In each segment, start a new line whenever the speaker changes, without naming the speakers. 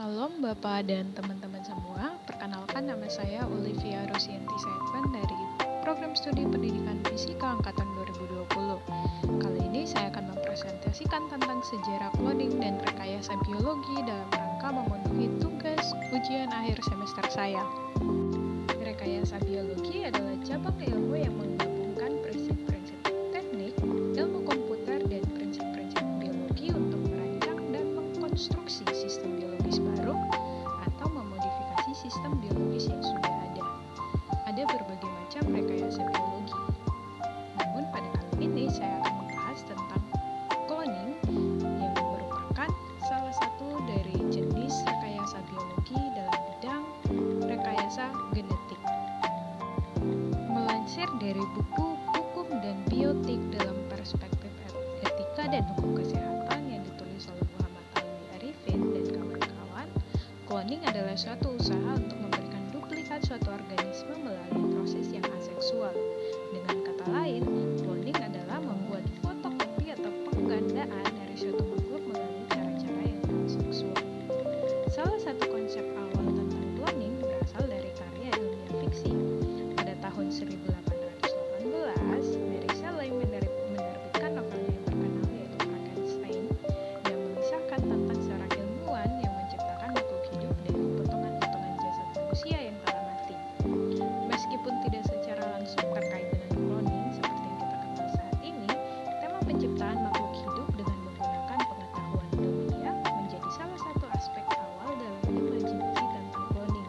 Salam Bapak dan teman-teman semua, perkenalkan nama saya Olivia Rosianti Saidvan dari Program Studi Pendidikan Fisika Angkatan 2020. Kali ini saya akan mempresentasikan tentang sejarah cloning dan rekayasa biologi dalam rangka memenuhi tugas ujian akhir semester saya. Rekayasa biologi adalah cabang ilmu yang menggabungkan prinsip-prinsip teknik, ilmu komputer, dan prinsip-prinsip biologi untuk merancang dan mengkonstruksi sistem biologis baru atau memodifikasi sistem biologis yang sudah ada. Ada berbagai macam rekayasa biologi. Namun pada kali ini saya akan membahas tentang cloning yang merupakan salah satu dari jenis rekayasa biologi dalam bidang rekayasa genetik. Melansir dari buku Hukum dan Biotik dalam Perspektif Etika dan Hukum Kesehatan yang ditulis oleh Muhammad Alwi Arifin dan kawan-kawan, cloning adalah suatu usaha untuk memberikan duplikat suatu organisme melalui proses yang aseksual. Dengan kata lain, cloning adalah membuat fotokopi atau penggandaan dari suatu makhluk melalui cara-cara yang non-seksual. Salah satu konsep awal tentang cloning berasal dari karya ilmiah fiksi. Pada tahun 1818, Mary Shelley menerbitkan novelnya yang terkenal yaitu Frankenstein yang mengisahkan tentang seorang ilmuwan yang menciptakan makhluk hidup dari potongan-potongan jasad manusia yang telah mati. Meskipun tidak secara langsung terkait dengan cloning seperti yang kita kenal saat ini, tema penciptaan makhluk hidup dengan menggunakan pengetahuan dunia menjadi salah satu aspek awal dalam imajinasi tentang cloning.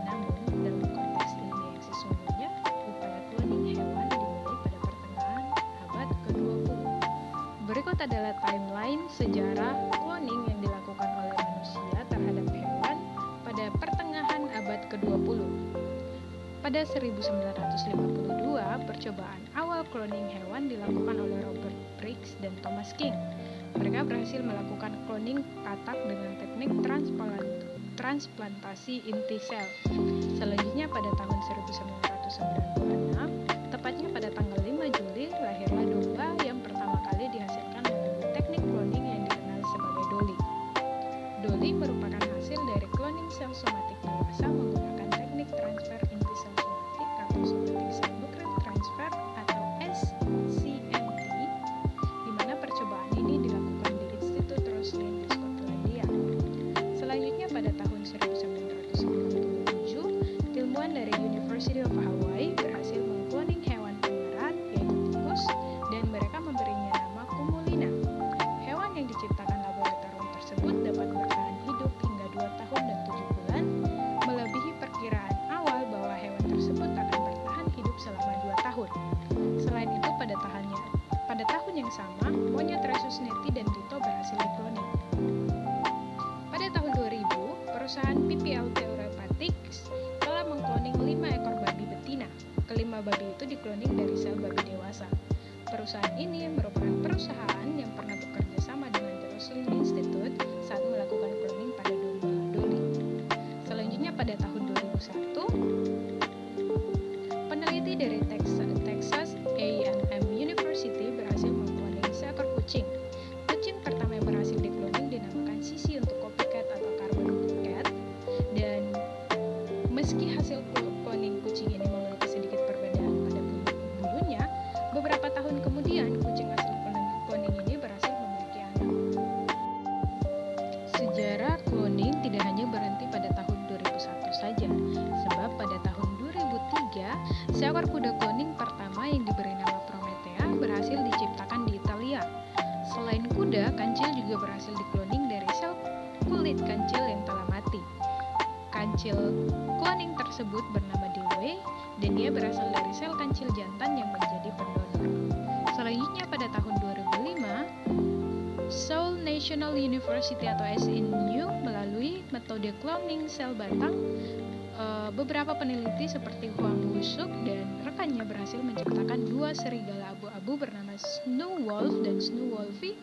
Namun, dalam konteks ilmiah yang sesungguhnya, upaya cloning hewan dimulai pada pertengahan abad ke-20. Berikut adalah timeline sejarah cloning yang dilakukan oleh manusia terhadap hewan pada pertengahan abad ke-20. Pada 1952, percobaan awal cloning hewan dilakukan oleh Robert Briggs dan Thomas King. Mereka berhasil melakukan cloning katak dengan teknik transplantasi inti sel. Selanjutnya pada tahun 1996, tepatnya pada tanggal 5 Juli, lahirlah domba yang pertama kali dihasilkan melalui teknik cloning yang dikenal sebagai Dolly. Dolly merupakan hasil dari cloning sel somatik dewasa menggunakan teknik transfer inti sel somatik atau somatic cell nuclear transfer atau SCNT, di mana percobaan ini dilakukan di Institut Roslin di Skotlandia. Selanjutnya pada tahun 1997, ilmuwan dari University of Hawaii berhasil mengkloning hewan pengerat yaitu tikus dan mereka memberinya nama Cumulina. Hewan yang diciptakan laboratorium tersebut dapat bertahan hidup hingga 2 tahun dan 7 bulan, melebihi perkiraan awal bahwa hewan tersebut akan bertahan hidup selama 2 tahun. Selain itu pada tahun yang sama, monyet rhesus neti dan Tito berhasil dikloning. Pada tahun 2000, perusahaan PPL Therapeutics telah mengkloning 5 ekor babi betina. Kelima babi itu dikloning dari sel babi dewasa. Perusahaan ini merupakan perusahaan yang pernah bekerja sama dengan The Roslin Institute saat melakukan cloning pada domba Dolly. Selanjutnya pada tahun 2001, peneliti dari Texas A&M University berhasil mengkloning seekor kucing. Kucing pertama yang berhasil dikloning dinamakan Sissy untuk copycat atau carbon cat, dan meski hasil cloning kucing ini memiliki sedikit perbedaan pada bulunya, beberapa tahun kemudian kucing hasil cloning ini berhasil memiliki anak. Sejarah cloning tidak hanya berhenti pada tahun 2001 saja, sebab pada tahun 2003, seekor kuda cloning pertama yang diberi nama Prometheus berhasil diciptakan di Italia. Selain kuda, kancil juga berhasil dikloning dari sel kulit kancil yang telah mati. Kancil cloning tersebut bernama Dewey dan dia berasal dari sel kancil jantan yang menjadi pendonor. Selanjutnya pada tahun 2005, Seoul National University atau SNU melalui metode cloning sel batang. Beberapa peneliti seperti Huang Wusuk dan rekannya berhasil menciptakan 2 serigala abu-abu bernama Snow Wolf dan Snow Wolfie,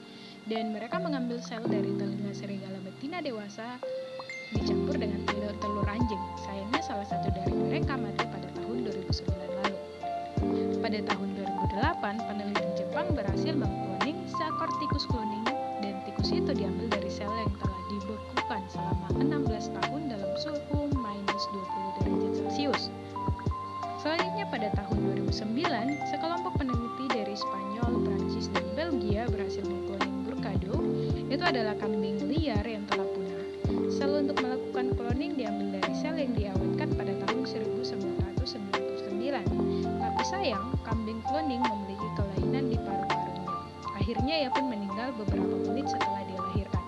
dan mereka mengambil sel dari telinga serigala betina dewasa dicampur dengan telur anjing. Sayangnya salah satu dari mereka mati pada tahun 2009 lalu. Pada tahun 2008, peneliti Jepang berhasil mengkloning seekor tikus cloning dan tikus itu diambil dari sel yang telah dibekukan selama 16 tahun dalam suhu minus 20 derajat Celcius. Selanjutnya pada tahun 2009, sekelompok peneliti dari Spanyol, Prancis, dan Belgia berhasil mengkloning Burkado. Itu adalah kambing liar yang telah punah. Sel untuk melakukan cloning diambil dari sel yang diawetkan pada tahun 1999. Tapi sayang, kambing cloning memiliki kelainan di paru-parunya. Akhirnya ia pun meninggal beberapa menit setelah dilahirkan.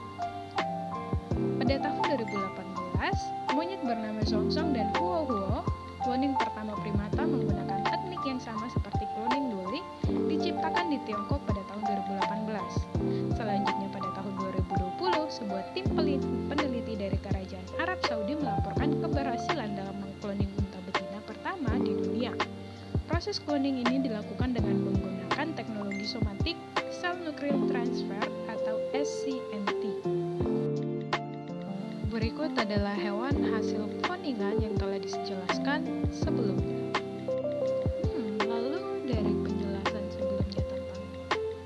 Pada tahun 2018, monyet bernama Song Song dan Huo Huo, cloning pertama primata menggunakan teknik yang sama seperti cloning Dolly, diciptakan di Tiongkok pada tahun 2018. Selanjutnya pada tahun 2020, sebuah tim peneliti dari Kerajaan Arab Saudi melaporkan keberhasilan dalam mengkloning unta betina pertama di dunia. Proses cloning ini dilakukan dengan menggunakan teknologi somatik cell nuclear transfer atau SCNT. Berikut adalah hewan hasil cloningan yang telah dijelaskan sebelumnya. Lalu dari penjelasan sebelumnya tentang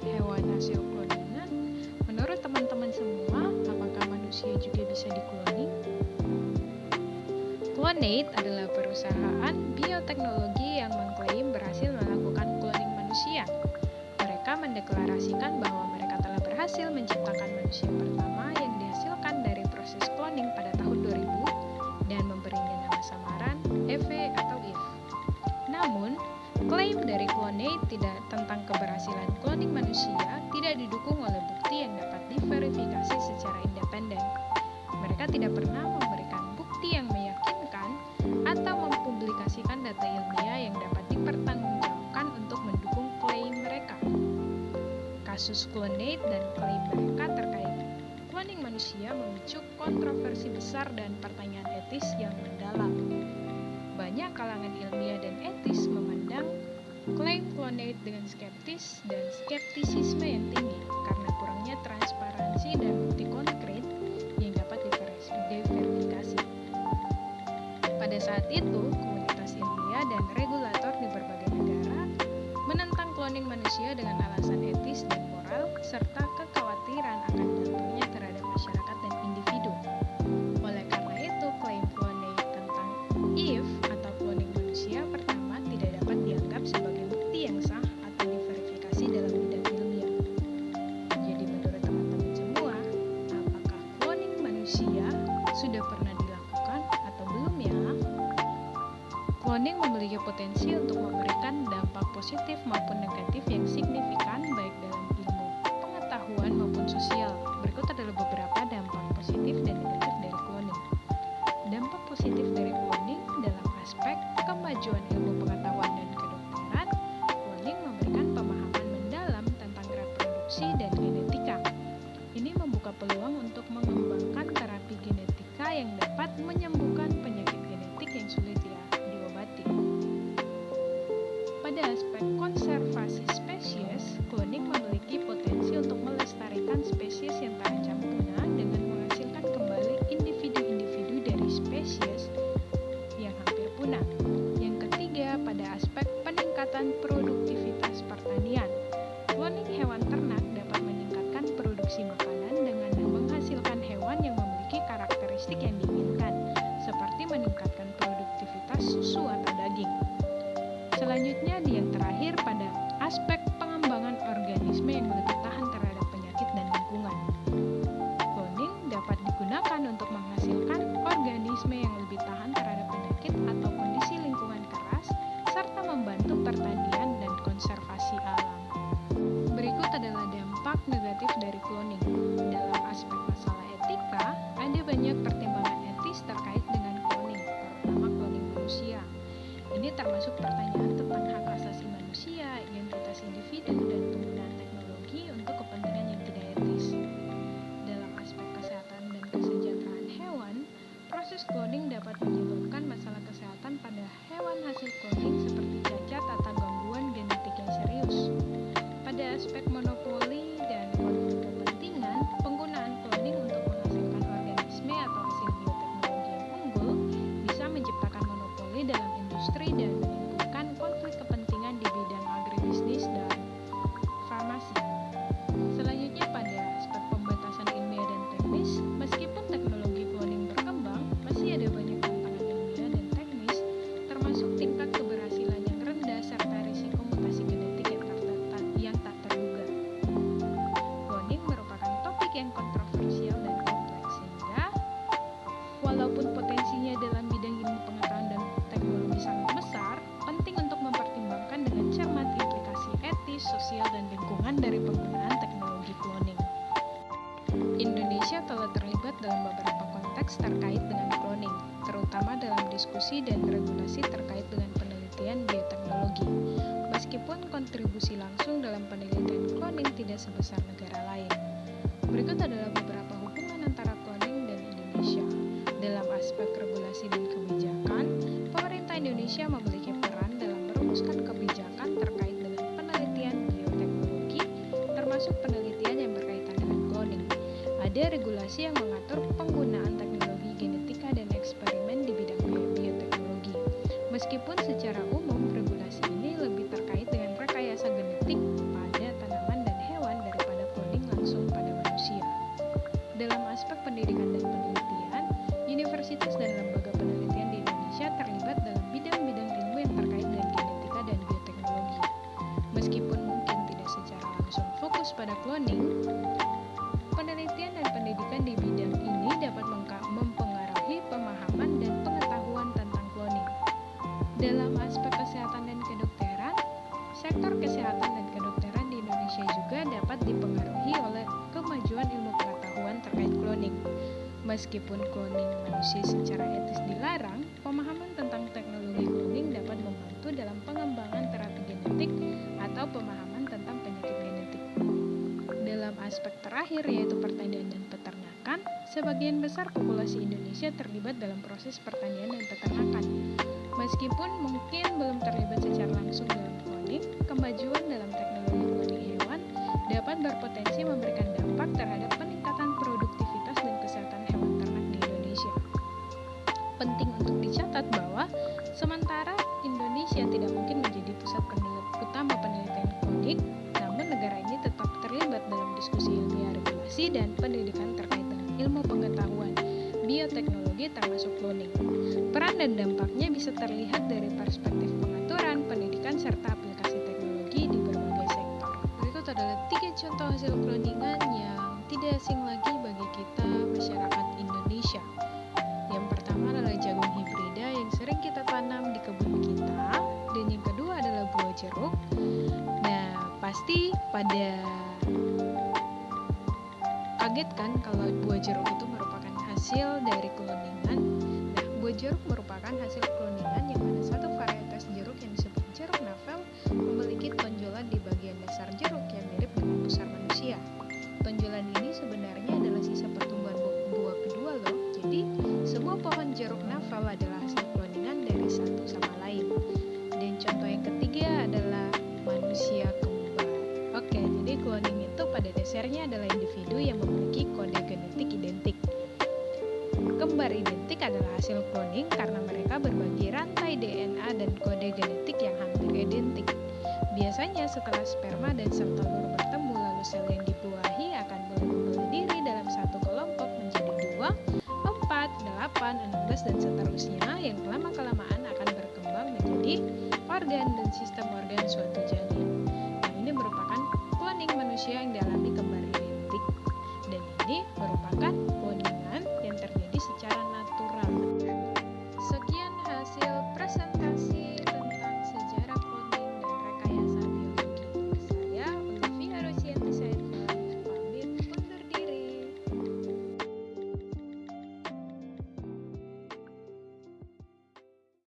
hewan hasil cloningan, menurut teman-teman semua, apakah manusia juga bisa dikloning? Clonate adalah perusahaan bioteknologi yang mengklaim berhasil melakukan cloning manusia. Mereka mendeklarasikan bahwa mereka telah berhasil menciptakan manusia pertama yang dihasilkan dari proses cloning pada tahun 2000 dan memberinya nama samaran Eve atau Eve. Namun, klaim dari Clonate tentang keberhasilan cloning manusia tidak didukung oleh bukti yang dapat diverifikasi secara independen. Mereka tidak pernah memberikan bukti yang meyakinkan atau mempublikasikan data ilmiah yang dapat dipertanggungjawabkan untuk mendukung klaim mereka. Kasus Clonate dan klaim mereka terkait cloning manusia memicu kontroversi besar dan pertanyaan etis yang mendalam. Banyak kalangan ilmiah dan etis memandang klaim Clonate dengan skeptis dan skeptisisme yang tinggi karena kurangnya transparansi dan bukti konkret yang dapat diverifikasi. Pada saat itu, komunitas ilmiah dan regulator di berbagai negara menentang cloning manusia dengan alasan etis dan moral serta kekhawatiran akan dampaknya terhadap masyarakat dan individu. Oleh karena itu, klaim Clonate tentang Eve atau cloning manusia pertama tidak dapat dianggap sebagai bukti yang sah atau diverifikasi dalam bidang ilmiah. Jadi menurut teman-teman semua, apakah cloning manusia sudah pernah dilakukan atau belum ya? Cloning memiliki potensi untuk memberikan dampak positif maupun negatif yang signifikan baik dalam ilmu, pengetahuan maupun sosial. Berikut adalah beberapa dampak positif dan negatif dari cloning. Dampak positif dari cloning dalam aspek kemajuan ilmu pengetahuan dan kedokteran, cloning memberikan pemahaman mendalam tentang reproduksi dan genetika. Ini membuka peluang untuk mengembangkan terapi genetika yang dapat menyembuhkan penyakit genetik yang sulit diobati. Pada aspek konservasi spesies, cloning memiliki potensi untuk melestarikan spesies yang terancam punah dengan menghasilkan kembali individu-individu dari spesies yang hampir punah. Yang ketiga, pada aspek peningkatan produktivitas pertanian, cloning hewan ternak dapat meningkatkan produksi makanan dengan menghasilkan hewan yang memiliki karakteristik yang diinginkan, seperti meningkatkan produktivitas susu atau daging. Selanjutnya, yang terakhir pada aspek pengembangan organisme yang lebih tahan terhadap penyakit dan lingkungan. Cloning dapat digunakan untuk menghasilkan organisme yang lebih tahan terhadap penyakit atau kondisi lingkungan keras, serta membantu pertanian dan konservasi alam. Berikut adalah dampak negatif dari cloning. Dalam aspek masalah etika, ada banyak pertimbangan etis terkait dengan cloning, terutama cloning manusia. Ini termasuk pertanyaan tentang hak asasi manusia, identitas individu, dan penggunaan teknologi untuk kepentingan yang tidak etis. Dalam aspek kesehatan dan kesejahteraan hewan, proses cloning dapat menyebabkan masalah kesehatan pada hewan hasil cloning seperti cacat atau gangguan genetik yang serius. Pada aspek monopoli dan konflik kepentingan, penggunaan cloning untuk menghasilkan organisme atau hasil bioteknologi yang unggul bisa menciptakan monopoli dalam industri dan menimbulkan konflik kepentingan di bidang agribisnis dan farmasi. Selanjutnya pada aspek yang tak terduga. Cloning merupakan topik yang kontroversial dan kompleks sehingga walaupun potensinya dalam bidang ilmu pengetahuan dan teknologi sangat besar, penting untuk mempertimbangkan dengan cermat implikasi etis, sosial, dan lingkungan dari penggunaan teknologi cloning. Indonesia telah terlibat dalam beberapa konteks terkait dengan cloning, terutama dalam diskusi dan regulasi terkait dengan penelitian bioteknologi. Meskipun kontribusi langsung dalam penelitian cloning tidak sebesar negara lain. Berikut adalah beberapa hubungan antara cloning dan Indonesia. Dalam aspek regulasi dan kebijakan, pemerintah Indonesia memiliki peran dalam merumuskan kebijakan terkait dengan penelitian bioteknologi, termasuk penelitian yang berkaitan dengan cloning. Ada regulasi yang mengatur penggunaan teknologi genetika dan eksperimen di bidang bioteknologi. Meskipun secara umum regulasi ini lebih terkait dengan rekayasa genetik pada tanaman dan hewan daripada cloning langsung pada manusia. Dalam aspek pendidikan dan penelitian, universitas dan lembaga penelitian di Indonesia terlibat dalam bidang-bidang ilmu yang terkait dengan genetika dan bioteknologi. Meskipun mungkin tidak secara langsung fokus pada cloning, penelitian dan pendidikan di bidang ini dapat mempengaruhi pemahaman dan pengetahuan tentang cloning. Dalam aspek kesehatan dan kedokteran, sektor kesehatan dan kedokteran di Indonesia juga dapat dipengaruhi oleh kemajuan ilmu pengetahuan terkait cloning. Meskipun cloning manusia secara etis dilarang, pemahaman tentang teknologi cloning dapat membantu dalam pengembangan terapi genetik atau pemahaman tentang penyakit genetik. Dalam aspek terakhir yaitu pertanian dan peternakan, sebagian besar populasi Indonesia terlibat dalam proses pertanian dan peternakan. Meskipun mungkin belum terlibat secara langsung dalam cloning, kemajuan dalam teknologi cloning hewan dapat berpotensi memberikan dampak terhadap peningkatan produktivitas dan kesehatan hewan ternak di Indonesia. Penting untuk dicatat bahwa sementara Indonesia tidak mungkin menjadi pusat utama penelitian cloning, namun negara ini tetap terlibat dalam diskusi ilmiah regulasi dan pendidikan terkait dengan ilmu pengetahuan bioteknologi termasuk cloning. Peran dan dampaknya bisa terlihat dari perspektif pengaturan, pendidikan, serta aplikasi teknologi di berbagai sektor. Berikut adalah 3 contoh hasil cloningan yang tidak asing lagi bagi kita masyarakat Indonesia. Yang pertama adalah jagung hibrida yang sering kita tanam di kebun kita, dan yang kedua adalah buah jeruk. Nah, pasti pada kaget kan kalau buah jeruk itu merupakan hasil dari cloningan. Nah, buah jeruk merupakan hasil cloningan yang mana satu varietas jeruk yang disebut jeruk navel memiliki tonjolan di bagian dasar jeruk yang mirip dengan pusar manusia. Tonjolan ini sebenarnya adalah sisa pertumbuhan buah kedua loh. Jadi, sebuah pohon jeruk navel adalah hasil cloningan dari satu sama lain. Dan contoh yang ketiga adalah manusia kembar. Oke, jadi cloning itu pada dasarnya adalah individu yang memiliki kode genetik identik. Kembar identik adalah hasil cloning karena mereka berbagi rantai DNA dan kode genetik yang hampir identik. Biasanya setelah sperma dan sel telur bertemu, lalu sel yang dibuahi akan mulai membelah diri dalam satu kelompok menjadi 2, 4, 8, 16, dan seterusnya yang lama-kelamaan akan berkembang menjadi organ dan sistem organ suatu janin. Nah, ini merupakan cloning manusia yang dialami kembar identik, dan ini merupakan